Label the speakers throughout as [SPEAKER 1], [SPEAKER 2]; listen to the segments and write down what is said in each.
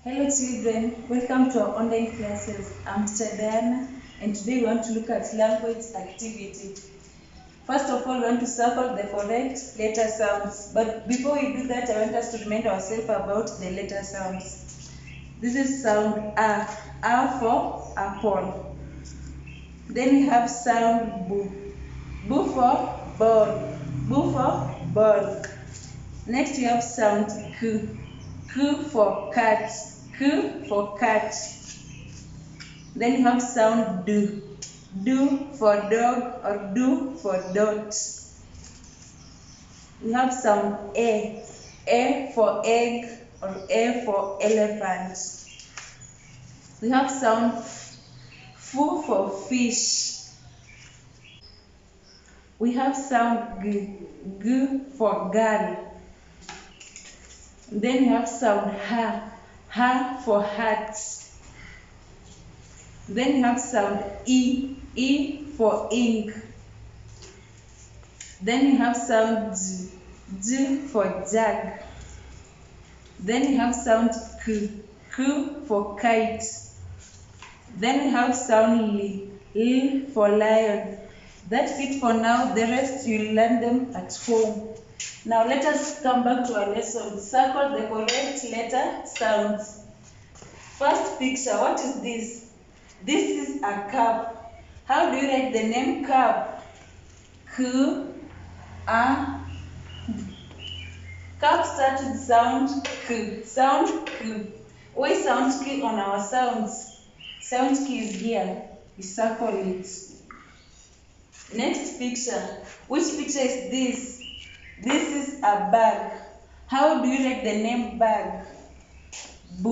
[SPEAKER 1] Hello children, welcome to our online classes. I'm Teacher Diana and today we want to look at language activity. First of all, we want to circle the correct letter sounds. But before we do that, I want us to remind ourselves about the letter sounds. This is sound A for apple. Then we have sound B. B for ball. B for ball. Next we have sound K. K for cat. K for cat. Then you have sound D. D for dog or D for dot. We have sound A. A for egg or A for elephant. We have sound F for fish. We have sound G. G for girl. Then we have sound H for hat. Then you have sound E for ink. Then you have sound J for jug. Then you have sound K for kite. Then you have sound L for lion. That's it for now. The rest you'll learn them at home. Now let us come back to our lesson. Circle the correct letter sounds. First picture, what is this? This is a cup. How do you write the name cup? K, A. Cup starts with sound K. Sound K. We sound K on our sounds. Sound K is here. We circle it. Next picture. Which picture is this? This is a bag. How do you write the name bag? B,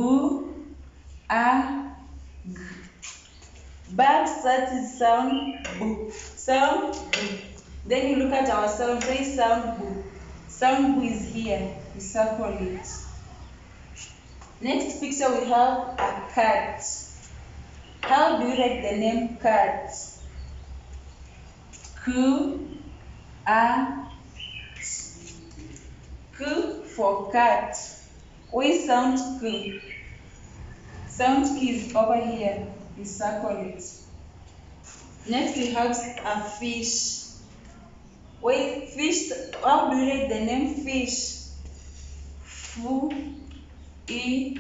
[SPEAKER 1] A, G. Bag starts with sound B. Sound B. Then you look at our sound, say sound B. Sound B is here. We circle it. Next picture we have a cat. How do you write the name cat? Q, A, K for cat. We sound K. Sound K is over here. We circle it. Next we have a fish. Wait, fish, how do you write the name fish? F, E,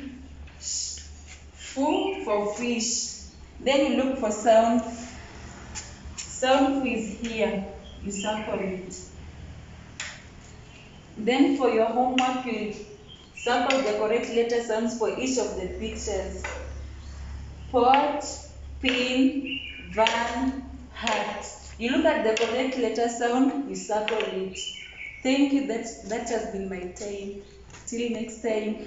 [SPEAKER 1] sh. F for fish. Then you look for sound. Sound F is here. You circle it. Then for your homework, you circle the correct letter sounds for each of the pictures. Pot, pin, van, hat. You look at the correct letter sound, you circle it. Thank you. That has been my time. Till next time.